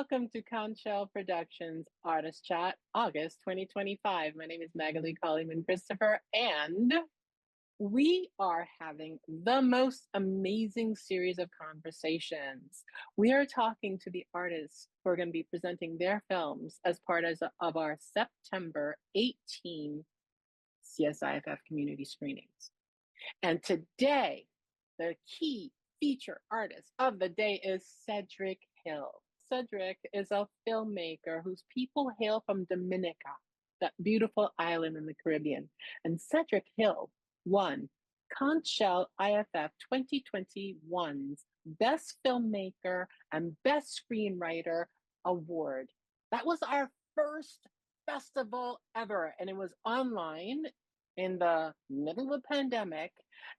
welcome to Conch Productions Artist Chat, August 2025. My name is Magali Colimon-Christopher, and we are having the most amazing series of conversations. We are talking to the artists who are going to be presenting their films as part of our September 18 CSIFF community screenings. And today, the key feature artist of the day is Cedric Hill. Cedric is a filmmaker whose people hail from Dominica, that beautiful island in the Caribbean. And Cedric Hill won Conch IFF 2021's Best Filmmaker and Best Screenwriter award. That was our first festival ever, and it was online in the middle of the pandemic,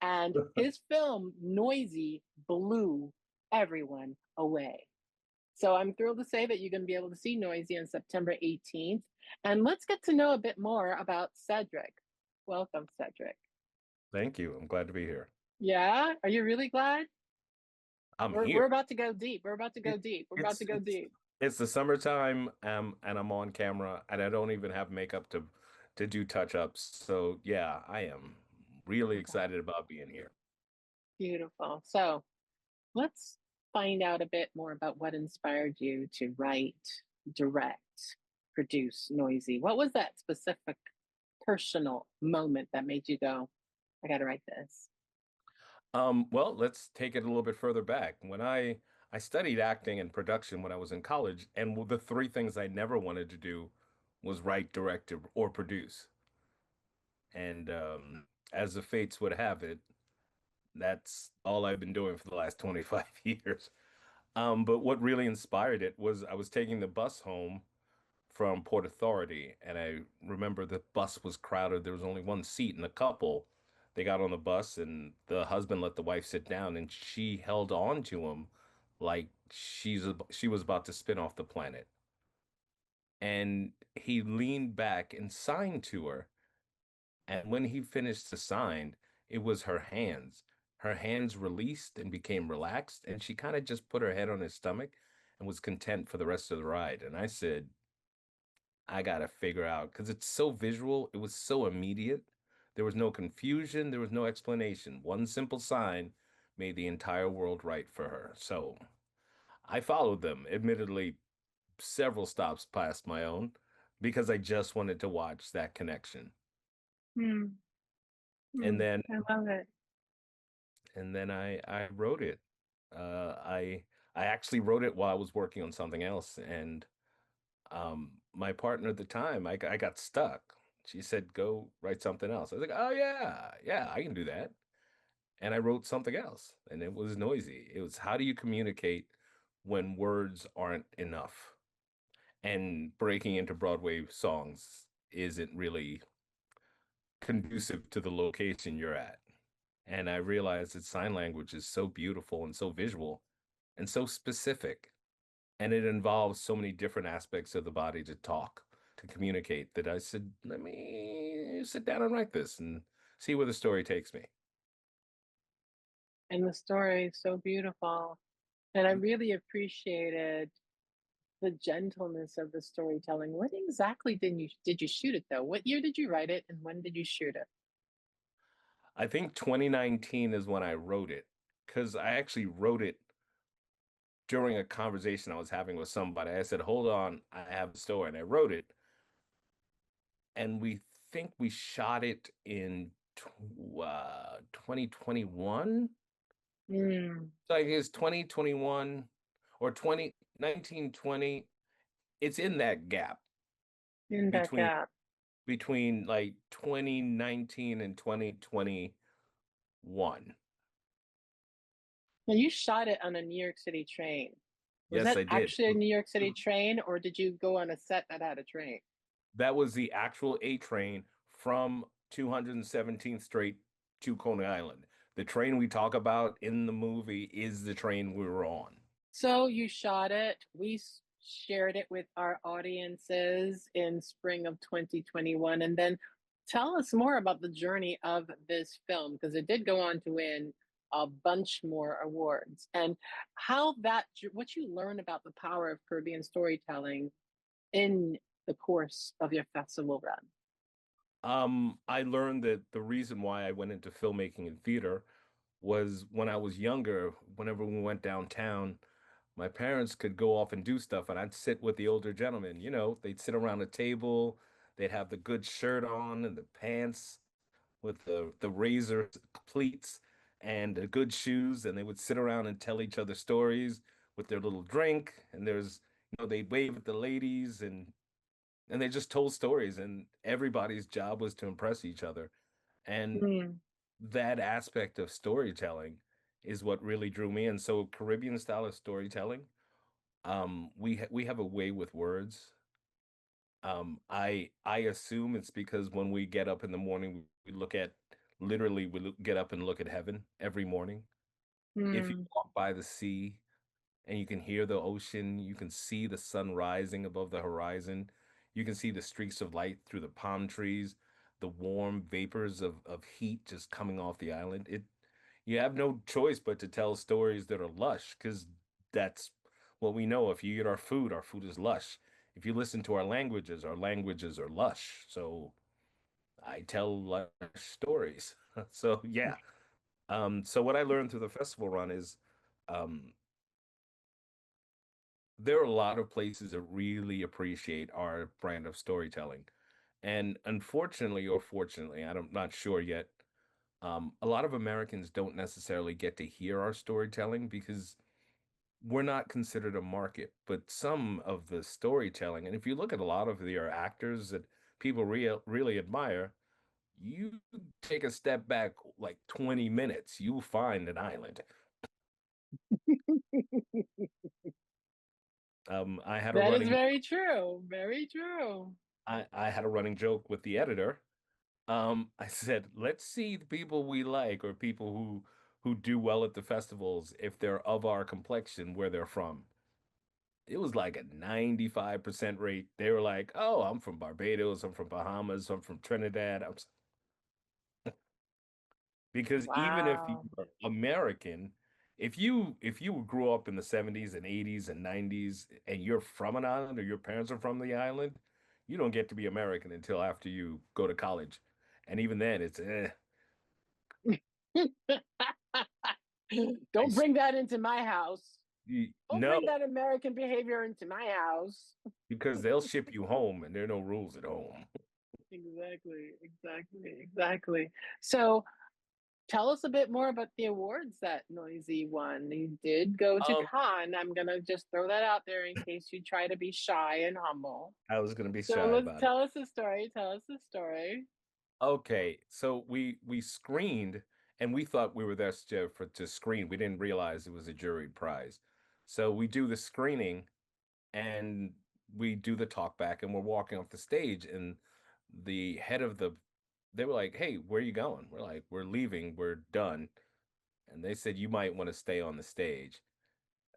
and his film Noisy blew everyone away. So I'm thrilled to say that you're going to be able to see Noisy on September 18th. And let's get to know a bit more about Cedric. Welcome, Cedric. Thank you. I'm glad to be here. Yeah? Are you really glad? Here. We're about to go deep. We're about to go deep. We're about to go deep. It's the summertime, and I'm on camera, and I don't even have makeup to do touch-ups. So yeah, I am really excited about being here. Beautiful. So let's find out a bit more about what inspired you to write, direct, produce Noisy. What was that specific personal moment that made you go, I got to write this? Well, let's take it a little bit further back. When I studied acting and production when I was in college, and the three things I never wanted to do was write, direct, or produce. And as the fates would have it, that's all I've been doing for the last 25 years. But what really inspired it was I was taking the bus home from Port Authority, and I remember the bus was crowded. There was only one seat, and a couple, they got on the bus, and the husband let the wife sit down, and she held on to him like she was about to spin off the planet. And he leaned back and signed to her. And when he finished the sign, it was her hands. Her hands released and became relaxed, and she kind of just put her head on his stomach and was content for the rest of the ride. And I said, I gotta figure out, because it's so visual, it was so immediate. There was no confusion, there was no explanation. One simple sign made the entire world right for her. So I followed them, admittedly, several stops past my own, because I just wanted to watch that connection. And then I love it. And then I wrote it. I actually wrote it while I was working on something else, and my partner at the time, I got stuck. She said, "Go write something else." I was like, "Oh yeah, I can do that." And I wrote something else, and it was Noisy. It was, how do you communicate when words aren't enough? And breaking into Broadway songs isn't really conducive to the location you're at. And I realized that sign language is so beautiful and so visual and so specific. And it involves so many different aspects of the body to talk, to communicate, that I said, let me sit down and write this and see where the story takes me. And the story is so beautiful. And I really appreciated the gentleness of the storytelling. What exactly did you shoot it though? What year did you write it, and when did you shoot it? I think 2019 is when I wrote it, because I actually wrote it during a conversation I was having with somebody. I said, hold on, I have a story. And I wrote it. And we think we shot it in 2021. So I guess 2021 or 2019, 20. It's in that gap. Between like 2019 and 2021. Now you shot it on a New York City train. Was Yes, that I did. actually a New York City train, or did you go on a set that had a train? That was the actual A train from 217th Street to Coney Island. The train we talk about in the movie is the train we were on. So you shot it. We shared it with our audiences in spring of 2021. And then tell us more about the journey of this film, because it did go on to win a bunch more awards. And how that, what you learn about the power of Caribbean storytelling in the course of your festival run. I learned that the reason why I went into filmmaking and theater was when I was younger, whenever we went downtown, my parents could go off and do stuff, and I'd sit with the older gentlemen. You know, they'd sit around a table, they'd have the good shirt on and the pants with the razor pleats and the good shoes, and they would sit around and tell each other stories with their little drink, and they'd wave at the ladies and they just told stories, and everybody's job was to impress each other. And Mm, that aspect of storytelling is what really drew me in. So Caribbean style of storytelling, we have a way with words. I assume it's because when we get up in the morning, we look at literally get up and look at heaven every morning. If you mm. walk by the sea, and you can hear the ocean. You can see the sun rising above the horizon. You can see the streaks of light through the palm trees, the warm vapors of heat just coming off the island. You have no choice but to tell stories that are lush because that's what we know. If you eat our food is lush. If you listen to our languages are lush. So I tell lush stories. So yeah. So what I learned through the festival run is um, there are a lot of places that really appreciate our brand of storytelling. And unfortunately, or fortunately, I'm not sure yet, a lot of Americans don't necessarily get to hear our storytelling because we're not considered a market. But some of the storytelling, and if you look at a lot of their actors that people really admire, you take a step back like 20 minutes, you'll find an island. I had a That is running very true. Very true. I had a running joke with the editor. I said, let's see the people we like or people who do well at the festivals if they're of our complexion where they're from. It was like a 95% rate. They were like, "Oh, I'm from Barbados, I'm from Bahamas, I'm from Trinidad." Because even if Wow. you're American, if you grew up in the 70s and 80s and 90s and you're from an island or your parents are from the island, you don't get to be American until after you go to college. And even then it's I Don't bring that into my house. Don't no, bring that American behavior into my house. because they'll ship you home and there are no rules at home. Exactly, exactly, exactly. So tell us a bit more about the awards that Noisy won. You did go to Um, Cannes. I'm gonna just throw that out there in case you try to be shy and humble. I was gonna be So shy let's about it. tell us the story. Tell us the story. Okay, so we screened and we thought we were there to screen. We didn't realize it was a juried prize. So we do the screening and we do the talk back and we're walking off the stage and the head of the they were like, "Hey, where are you going?" We're like, "We're leaving. We're done." And they said, "You might want to stay on the stage."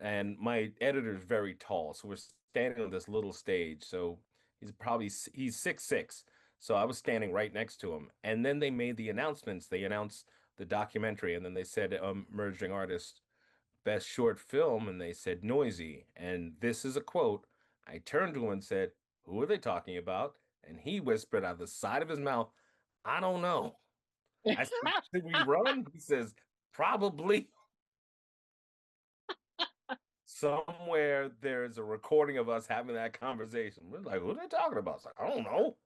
And my editor's very tall, so we're standing on this little stage. So he's 6'6". So I was standing right next to him. And then they made the announcements. They announced the documentary, and then they said, "Emerging artist, best short film," and they said Noisy. And this is a quote. I turned to him and said, "Who are they talking about?" And he whispered out of the side of his mouth, "I don't know." I said, "Should we run?" He says, "Probably." Somewhere there's a recording of us having that conversation. We're like, "Who are they talking about?" It's like, "I don't know."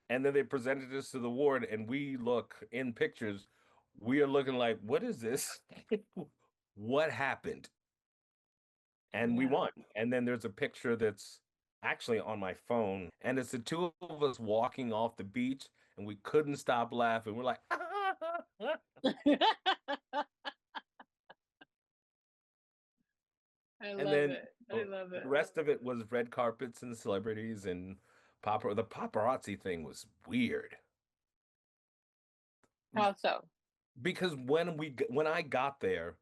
And then they presented us to the ward, and we look in pictures. We are looking like, "What is this? What happened?" And we Yeah. won. And then there's a picture that's actually on my phone, and it's the two of us walking off the beach, and we couldn't stop laughing. We're like, I and love then it. I love the it. rest of it was red carpets and celebrities and the paparazzi thing was weird How so? because when I got there,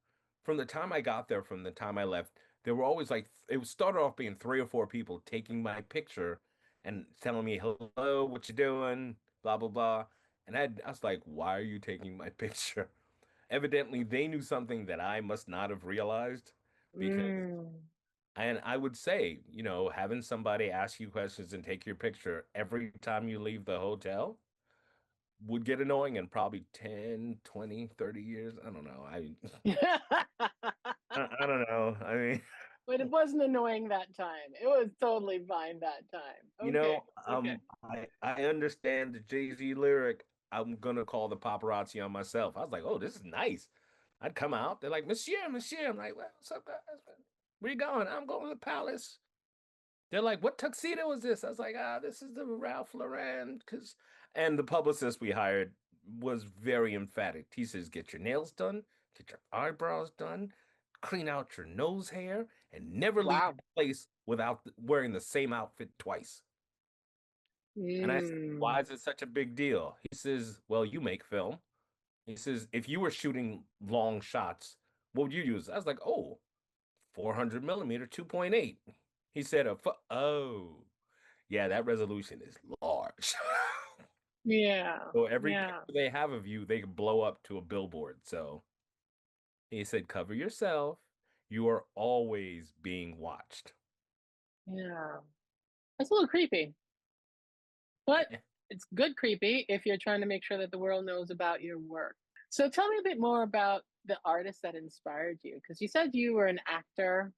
from the time I got there, from the time I left, there were always like it started off being three or four people taking my picture and telling me hello, what you doing, blah blah blah, and I was like, why are you taking my picture? evidently they knew something that I must not have realized because Mm. and I would say, having somebody ask you questions and take your picture every time you leave the hotel would get annoying in probably 10, 20, 30 years. I don't know. I don't know. I mean, But it wasn't annoying that time. It was totally fine that time. Okay. Okay. I understand the Jay-Z lyric, I'm gonna call the paparazzi on myself. I was like, oh, this is nice. I'd come out. They're like, Monsieur, Monsieur. I'm like, well, what's up, guys? Where you going? I'm going to the palace. They're like, what tuxedo is this? I was like, this is the Ralph Lauren. And the publicist we hired was very emphatic. He says, get your nails done, get your eyebrows done, clean out your nose hair, and never leave Wow. the place without wearing the same outfit twice. And I said, why Mm. is it such a big deal? He says, well, you make film. He says, if you were shooting long shots, what would you use? I was like, oh, 400 millimeter, 2.8. He said, oh, yeah, that resolution is large. Yeah. So every Yeah. picture they have of you, they can blow up to a billboard. So he said, cover yourself. You are always being watched. Yeah. That's a little creepy, but it's good creepy if you're trying to make sure that the world knows about your work. So tell me a bit more about the artist that inspired you, because you said you were an actor.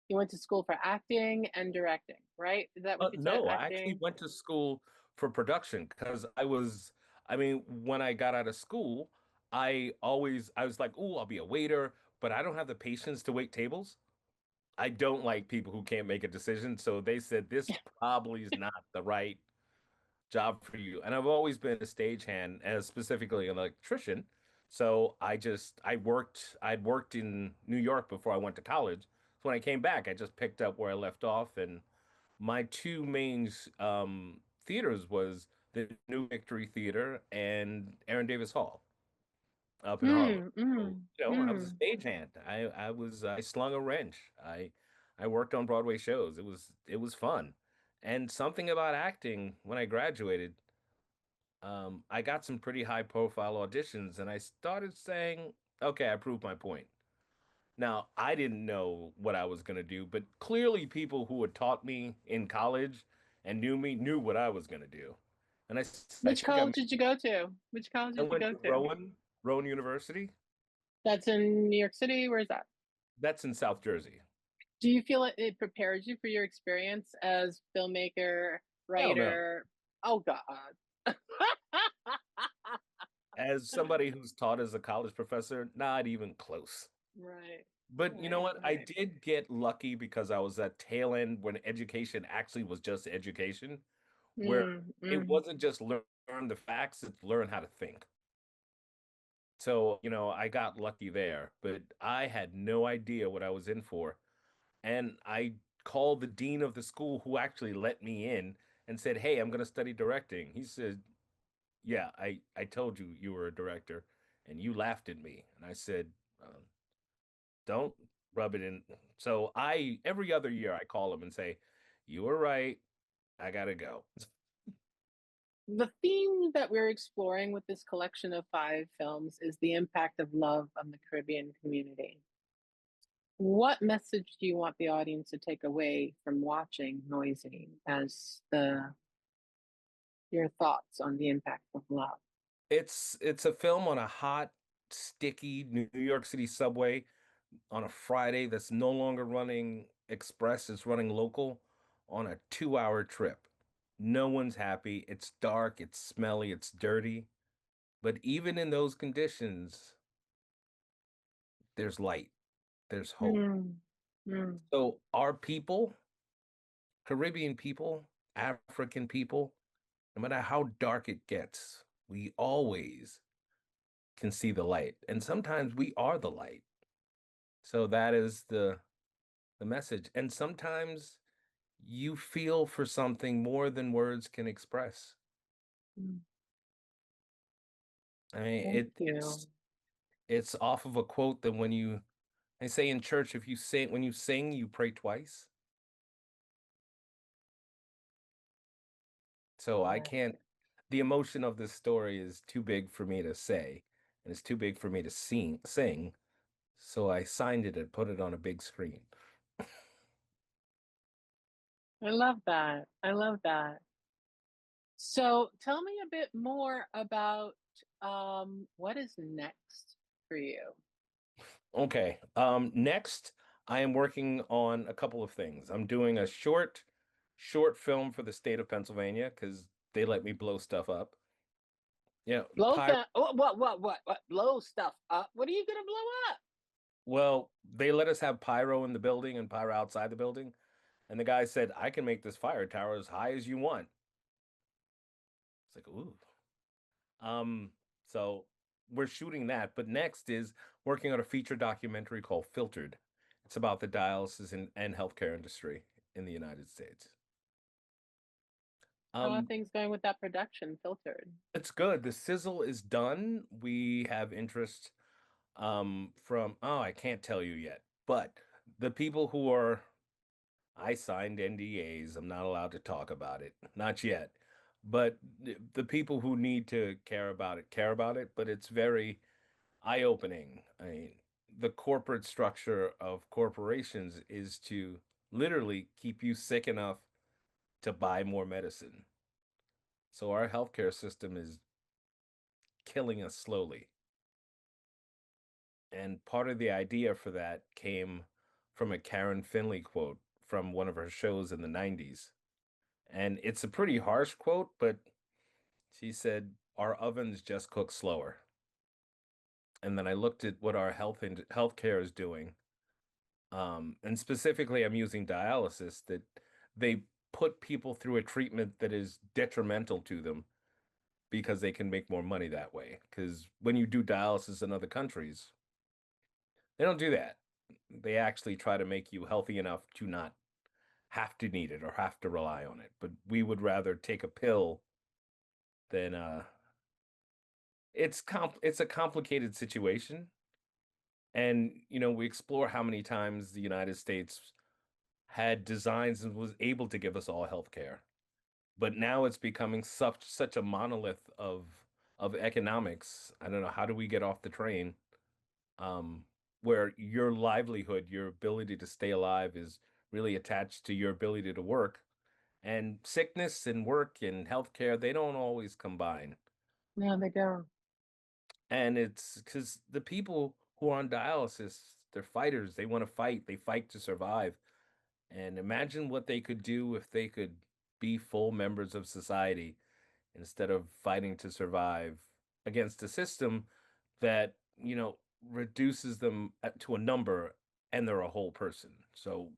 You went to school for acting and directing, right? Is that what you said? No, I actually Acting? went to school for production because I mean, when I got out of school, I was like, oh, I'll be a waiter, but I don't have the patience to wait tables. I don't like people who can't make a decision. So they said this probably is not the right job for you. And I've always been a stagehand, as specifically an electrician. So I'd worked in New York before I went to college. So when I came back, I just picked up where I left off. And my two main theaters was the New Victory Theater and Aaron Davis Hall up in Harlem. Mm, So, mm, I was a mm. stagehand. I slung a wrench. I worked on Broadway shows. It was fun. And something about acting when I graduated, I got some pretty high profile auditions and I started saying, okay, I proved my point. Now, I didn't know what I was going to do, but clearly people who had taught me in college and knew me knew what I was going to do. And I Which think I college did you go to? Which college I did you went go to to? Rowan University. That's in New York City. Where's that? That's in South Jersey. Do you feel it prepares you for your experience as filmmaker, Hell no. writer? Oh God. As somebody who's taught as a college professor, not even close. Right, But you know right, what? I right. did get lucky because I was at tail end when education actually was just education, where Mm, it mm. wasn't just learn the facts, it's learn how to think. So, I got lucky there, but I had no idea what I was in for. And I called the dean of the school who actually let me in and said, hey, I'm going to study directing. He said, yeah, I told you you were a director and you laughed at me. And I said, don't rub it in. So every other year, I call him and say, you were right. I got to go. The theme that we're exploring with this collection of 5 films is the impact of love on the Caribbean community. What message do you want the audience to take away from watching Noisy as your thoughts on the impact of love? It's a film on a hot, sticky New York City subway on a Friday that's no longer running express, it's running local on a 2-hour trip. No one's happy. It's dark, it's smelly, it's dirty. But even in those conditions, there's light, there's hope. Mm, mm, So our people, Caribbean people, African people, no matter how dark it gets, we always can see the light. And sometimes we are the light. So that is the message. And sometimes you feel for something more than words can express. mm. I mean, Thank you. it's off of a quote that when they say in church, if you sing when you sing, you pray twice. So I Yeah. can't the emotion of this story is too big for me to say. and it's too big for me to sing. So I signed it and put it on a big screen. I love that. I love that. So tell me a bit more about what is next for you? Okay. Next, I am working on a couple of things. I'm doing a short film for the state of Pennsylvania because they let me blow stuff up. Yeah, Blow that. Oh, what? Blow stuff up. What are you gonna blow up? well, they let us have pyro in the building and pyro outside the building. And the guy said, I can make this fire tower as high as you want. It's like, ooh. Um, so we're shooting that. But next is working on a feature documentary called Filtered. It's about the dialysis and healthcare industry in the United States. How are Um, things going with that production filtered? it's good. The sizzle is done. We have interest from, oh, I can't tell you yet, but the people who are, I signed NDAs. I'm not allowed to talk about it. Not yet. But the people who need to care about it, but it's very eye-opening. I mean, the corporate structure of corporations is to literally keep you sick enough to buy more medicine. So our healthcare system is killing us slowly. And part of the idea for that came from a Karen Finley quote from one of her shows in the 90s. And it's a pretty harsh quote, but she said, our ovens just cook slower. And then I looked at what our healthcare is doing. And specifically, I'm using dialysis, that they put people through a treatment that is detrimental to them because they can make more money that way. Because when you do dialysis in other countries, they don't do that. They actually try to make you healthy enough to not have to need it or have to rely on it. But we would rather take a pill than it's a complicated situation. And we explore how many times the United States had designs and was able to give us all health care. But now it's becoming such a monolith of economics. I don't know, how do we get off the train? Um, where your livelihood, your ability to stay alive is really attached to your ability to work. And sickness and work and healthcare, they don't always combine. No, they don't. And it's because the people who are on dialysis, they're fighters. They want to fight. They fight to survive. And imagine what they could do if they could be full members of society instead of fighting to survive against a system that, reduces them to a number and they're a whole person. So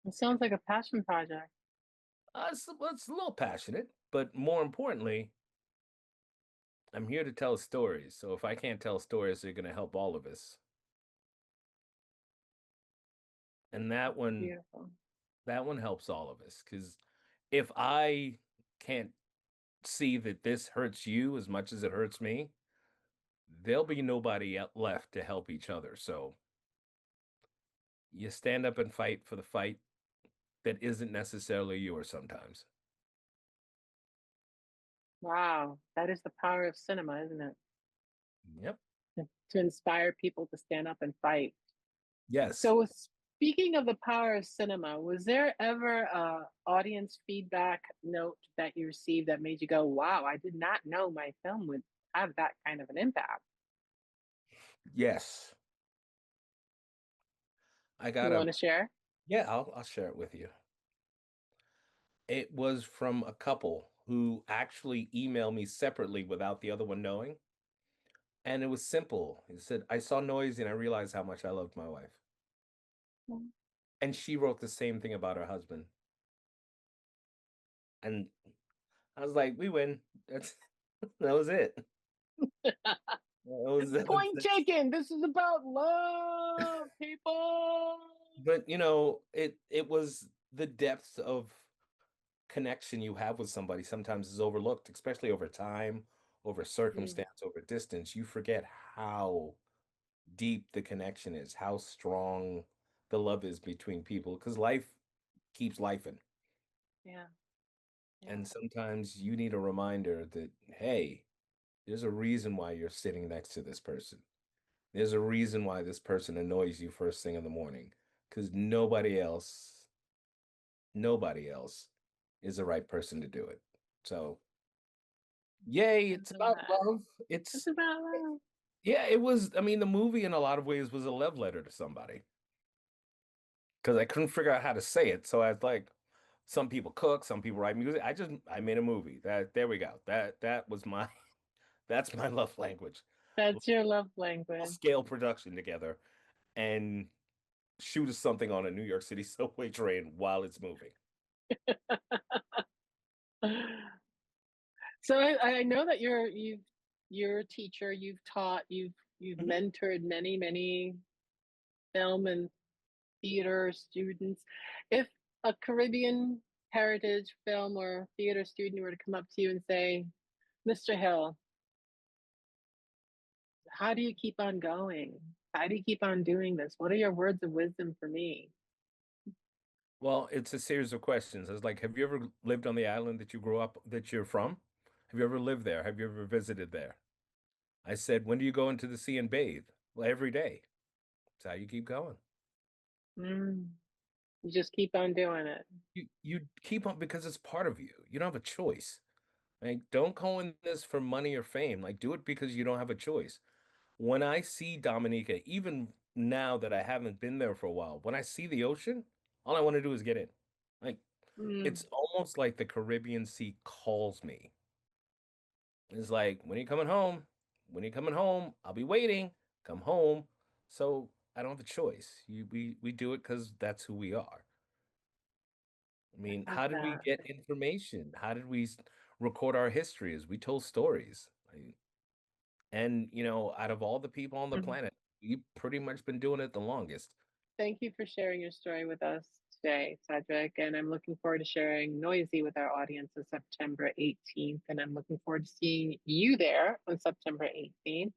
It sounds like a passion project. it's a little passionate, but more importantly, I'm here to tell stories. So if I can't tell stories, they're going to help all of us. And Beautiful. that one helps all of us because if I can't see that this hurts you as much as it hurts me, there'll be nobody left to help each other. So you stand up and fight for the fight that isn't necessarily yours sometimes. Wow, that is the power of cinema, isn't it? Yep. To inspire people to stand up and fight. Yes. So, speaking of the power of cinema, was there ever a audience feedback note that you received that made you go, "Wow, I did not know my film would have that kind of an impact"? Yes. I got You a want to share? Yeah, I'll share it with you. It was from a couple who actually emailed me separately without the other one knowing. And it was simple. He said, I saw Noisy and I realized how much I loved my wife. Mm. And she wrote the same thing about her husband. And I was like, we win. That's that was it. Point taken. This is about love, people. But it was the depth of connection you have with somebody sometimes is overlooked, especially over time, over Mm, circumstance, over distance. You forget how deep the connection is, how strong the love is between people, because life keeps lifing. yeah, yeah. And sometimes you need a reminder that, hey, There's a reason why you're sitting next to this person. There's a reason why this person annoys you first thing in the morning, because nobody else is the right person to do it. So, yay, I it's love about that. love. It's about love. Yeah, it was, I mean, the movie in a lot of ways was a love letter to somebody because I couldn't figure out how to say it. So I was like, some people cook, some people write music. I made a movie. There we go. That was my, that's my love language. That's your love language. Scale production together and shoot something on a New York City subway train while it's moving. So I know that you're a teacher, you've taught, you've Mhm. mentored many film and theater students. If a Caribbean heritage film or theater student were to come up to you and say, Mr. Hill, how do you keep on going? How do you keep on doing this? What are your words of wisdom for me? Well, it's a series of questions. It's like, have you ever lived on the island that you grew up, that you're from? Have you ever lived there? Have you ever visited there? I said, when do you go into the sea and bathe? Well, every day. That's how you keep going. Mm, you just keep on doing it. You keep on because it's part of you. You don't have a choice. Like, don't go in this for money or fame. Like, do it because you don't have a choice. When I see Dominica, even now that I haven't been there for a while, when I see the ocean, all I want to do is get in. Like, Mm, it's almost like the Caribbean Sea calls me. It's like, when are you coming home? When are you coming home? I'll be waiting. Come home. So I don't have a choice. We do it because that's who we are. I mean, I love how did we that. get information? How did we record our histories? We told stories. And, out of all the people on the Mhm. planet, we've pretty much been doing it the longest. Thank you for sharing your story with us today, Cedric. And I'm looking forward to sharing Noisy with our audience on September 18th. And I'm looking forward to seeing you there on September 18th.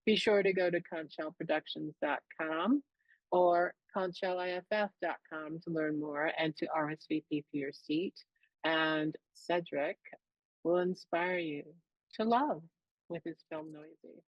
Be sure to go to conchellproductions.com or conchellIFF.com to learn more and to RSVP for your seat. And Cedric will inspire you to love with his film Noisy.